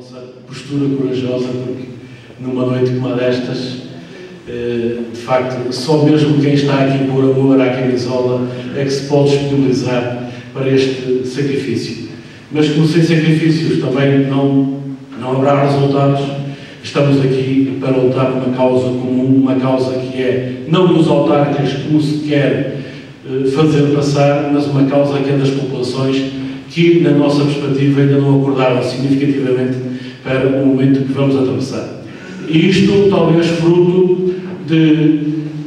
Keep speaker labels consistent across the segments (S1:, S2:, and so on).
S1: vossa postura corajosa, porque numa noite como a destas, de facto, só mesmo quem está aqui por amor à camisola é que se pode disponibilizar para este sacrifício. Mas como sem sacrifícios também não haverá resultados, estamos aqui para lutar por uma causa comum, uma causa que é não dos autarcas como se quer fazer passar, mas uma causa que é das populações que, na nossa perspectiva, ainda não acordaram significativamente para o momento que vamos atravessar. E isto talvez fruto de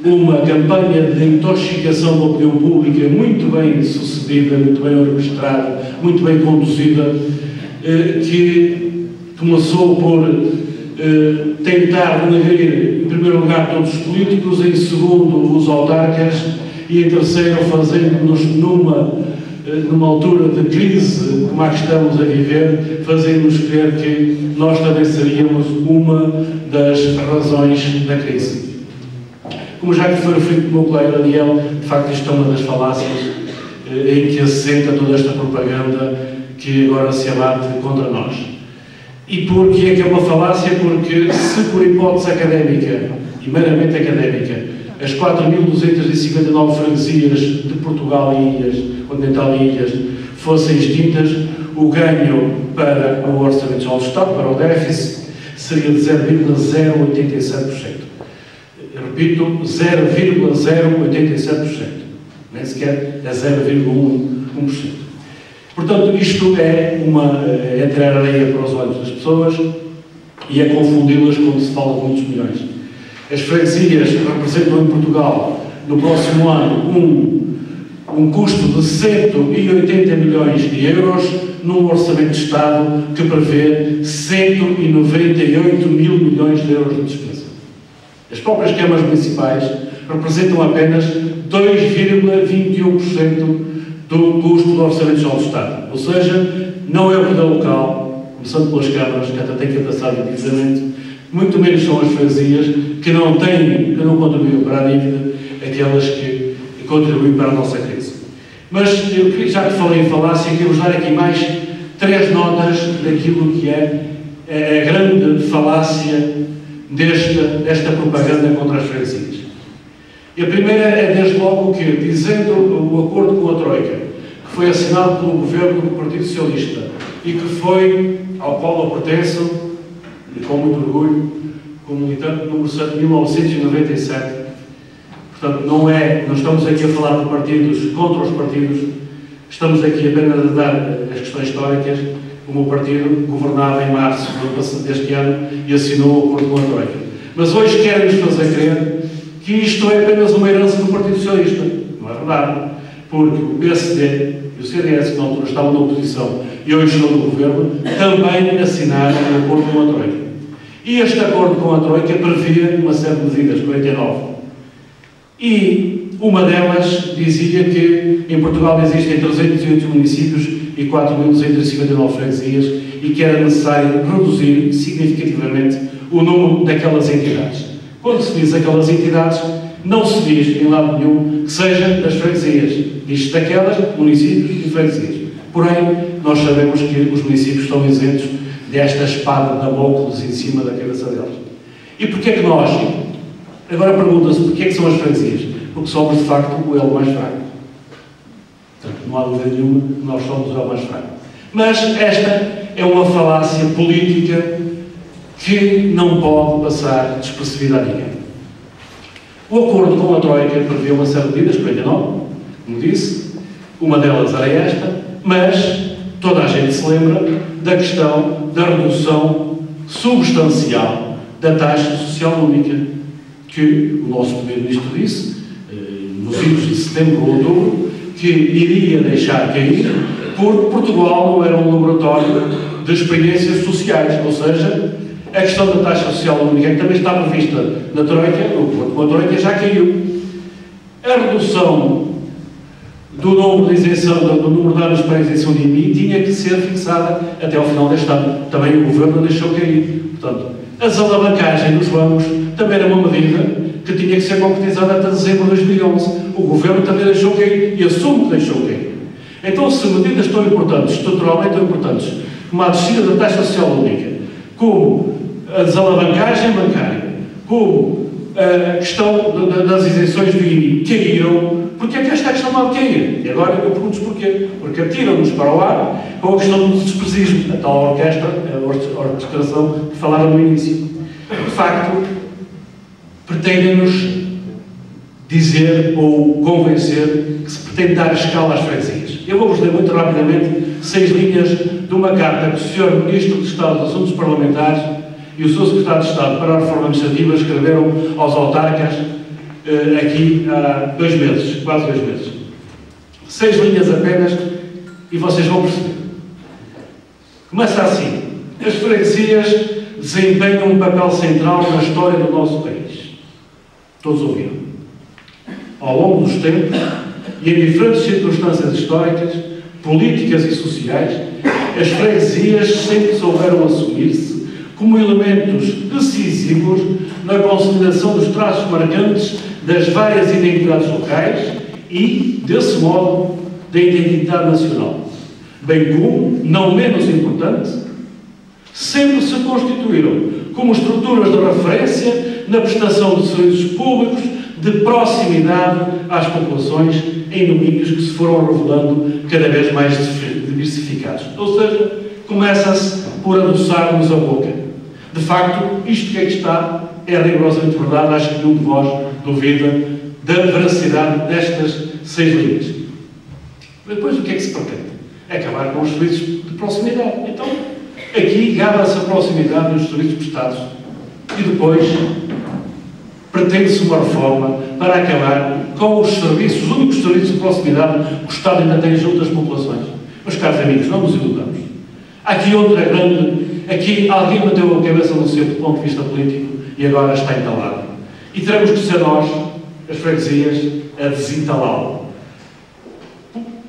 S1: uma campanha de intoxicação da opinião pública muito bem sucedida, muito bem orquestrada, muito bem conduzida, que começou por tentar denegrir, em primeiro lugar, todos os políticos, em segundo, os autarcas, e em terceiro, fazendo-nos numa altura de crise como a que estamos a viver, fazendo-nos crer que nós também seríamos uma das razões da crise. Como já que foi referido pelo meu colega Daniel, de facto isto é uma das falácias em que assenta toda esta propaganda que agora se abate contra nós. E porquê é que é uma falácia? Porque se por hipótese académica, e meramente académica, as 4.259 freguesias de Portugal e ilhas, continental e ilhas, fossem extintas, o ganho para o Orçamento Geral do Estado, para o déficit, seria de 0,087%. Repito, 0,087%. Nem sequer é 0,1%. Portanto, isto é tirar areia para os olhos das pessoas e é confundi-las quando se fala de muitos milhões. As freguesias representam em Portugal, no próximo ano, um custo de 180 milhões de euros num orçamento de Estado que prevê 198 mil milhões de euros de despesa. As próprias câmaras municipais representam apenas 2,21% do custo do Orçamento Geral do Estado. Ou seja, não é o poder local, começando pelas câmaras, que até têm que passar diretamente, muito menos são as freguesias que não contribuem para a dívida, aquelas que contribuem para a nossa crise. Mas, já que falei em falácia, quero dar aqui mais 3 notas daquilo que é a grande falácia desta propaganda contra as freguesias. E a primeira é, desde logo, que, dizendo o acordo com a Troika, que foi assinado pelo Governo do Partido Socialista e que foi, ao qual eu pertenço, e com muito orgulho, como militante número 7 de 1997, portanto, não estamos aqui a falar de partidos contra os partidos, estamos aqui apenas a dar as questões históricas, como o partido governava em março deste ano e assinou o acordo com a Troika. Mas hoje querem-nos fazer crer que isto é apenas uma herança do Partido Socialista. Não é verdade, porque o PSD e o CDS, que na altura estavam na oposição e hoje estão no governo, também assinaram o acordo com a Troika. E este acordo com a Troika previa uma série de medidas, 49. E uma delas dizia que em Portugal existem 308 municípios e 4.259 freguesias e que era necessário reduzir significativamente o número daquelas entidades. Quando se diz aquelas entidades, não se diz em lado nenhum que seja das freguesias. Diz-se daquelas, municípios e freguesias. Porém, nós sabemos que os municípios estão isentos desta espada de Damócles em cima da cabeça deles. E porquê que nós? Agora pergunta-se porquê que são as freguesias? Porque somos, de facto, o elo mais fraco. Portanto, não há dúvida nenhuma que nós somos o elo mais fraco. Mas esta é uma falácia política que não pode passar despercebida a ninguém. O acordo com a Troika prevê uma série de medidas, 49, como disse, uma delas era esta, mas toda a gente se lembra da questão da redução substancial da taxa social única, que o nosso Primeiro-Ministro disse, nos idos de setembro ou outubro, que iria deixar cair, porque Portugal não era um laboratório de experiências sociais, ou seja, a questão da taxa social única, que também estava prevista na Troika, com a Troika já caiu. A redução do número de isenção, do número de anos para a isenção de IMI tinha que ser fixada até ao final deste ano. Também o Governo deixou cair. Portanto, a desalavancagem dos bancos também era uma medida que tinha que ser concretizada até dezembro de 2011. O Governo também deixou cair e assume que deixou cair. Então, se medidas tão importantes, estruturalmente tão importantes, como a descida da taxa social única, como a desalavancagem bancária, como a questão das isenções do IMI caíram, porque é que esta questão não cair? E agora eu pergunto porquê? Porque atiram-nos para o ar com a questão do despesismo, a tal orquestração que falaram no início. De facto, pretendem-nos dizer ou convencer que se pretende dar escala às freguesias. Eu vou-vos ler muito rapidamente 6 linhas de uma carta que o Sr. Ministro de Estado dos Assuntos Parlamentares e o Sr. Secretário de Estado para a Reforma Administrativa escreveram aos autarcas aqui há 2 meses, quase 2 meses. 6 linhas apenas e vocês vão perceber. Começa assim: as freguesias desempenham um papel central na história do nosso país. Todos ouviram. Ao longo dos tempos e em diferentes circunstâncias históricas, políticas e sociais, as freguesias sempre souberam assumir-se como elementos decisivos na consolidação dos traços marcantes das várias identidades locais e, desse modo, da identidade nacional. Bem como, não menos importante, sempre se constituíram como estruturas de referência na prestação de serviços públicos de proximidade às populações em domínios que se foram revelando cada vez mais diversificados. Ou seja, começa-se por adoçar-nos a boca. De facto, isto que aqui está é rigorosamente verdade. Acho que nenhum de vós duvida da veracidade destas 6 linhas. Depois, o que é que se pretende? É acabar com os serviços de proximidade. Então, aqui gaba-se a proximidade dos serviços prestados e depois pretende-se uma reforma para acabar com os serviços, os únicos serviços de proximidade que o Estado ainda tem junto às populações. Meus caros amigos, não nos iludamos. Há aqui outra grande... Aqui alguém bateu a cabeça no seu ponto de vista político e agora está entalado. E teremos que ser nós, as freguesias, a desentalá-lo.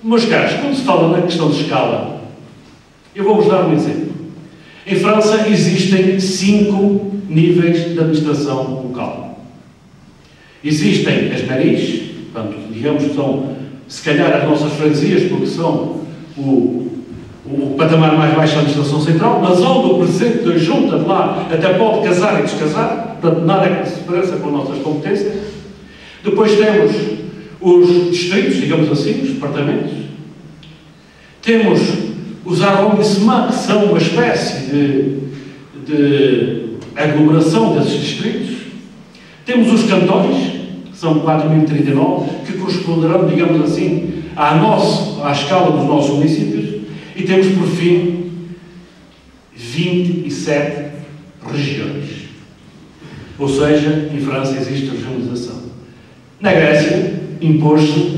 S1: Meus caros, quando se fala na questão de escala, eu vou-vos dar um exemplo. Em França existem 5 níveis de administração local. Existem as mairies, portanto, digamos que são, se calhar, as nossas freguesias, porque são o patamar mais baixo da administração central, mas onde o presidente da junta de lá até pode casar e descasar, portanto, nada que se pareça com as nossas competências. Depois temos os distritos, digamos assim, os departamentos. Temos os arrondissements, que são uma espécie de aglomeração desses distritos. Temos os cantões, que são 4.039, que corresponderão, digamos assim, à escala dos nossos municípios. E temos, por fim, 27 regiões. Ou seja, em França existe a regionalização. Na Grécia, impôs-se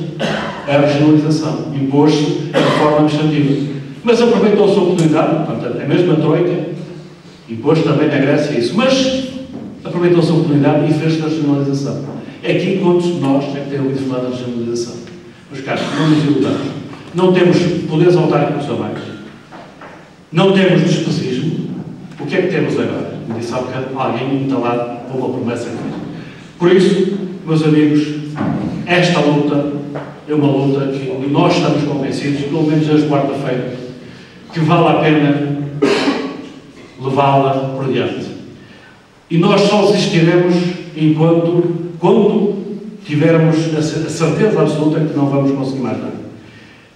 S1: a regionalização, impôs-se a reforma administrativa. Mas aproveitou-se a oportunidade, portanto, a mesma troika, impôs também na Grécia isso, mas aproveitou-se a oportunidade e fez-se a regionalização. Aqui, quantos de nós é que têm ouvido falar da regionalização? Mas, caros, não nos iludamos. Não temos poderes autárquicos a mais. Não temos despesismo. O que é que temos agora? Me disse há bocado alguém entalado com uma promessa que fez. Por isso, meus amigos, esta luta é uma luta que nós estamos convencidos, pelo menos desde quarta-feira, que vale a pena levá-la por diante. E nós só desistiremos quando tivermos a certeza absoluta que não vamos conseguir mais nada.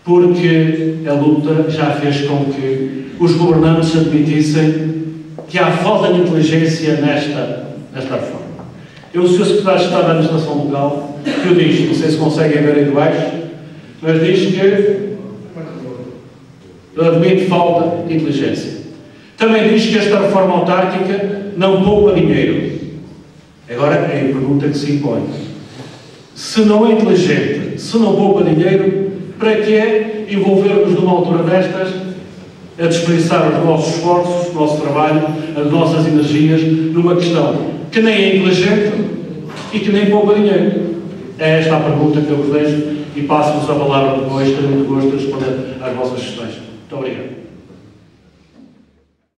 S1: Porque a luta já fez com que os governantes admitissem que há falta de inteligência nesta reforma. O Sr. Secretário de Estado da Administração Local, que eu disse, não sei se conseguem ver aí de baixo, mas diz que admite falta de inteligência. Também diz que esta reforma autárquica não poupa dinheiro. Agora é a pergunta que se impõe. Se não é inteligente, se não poupa dinheiro, para que envolver-nos numa altura destas a desperdiçar os nossos esforços, o nosso trabalho, as nossas energias numa questão que nem é inteligente e que nem poupa dinheiro? É esta a pergunta que eu vos deixo e passo-vos a palavra depois, terei muito gosto de responder às vossas questões. Muito obrigado.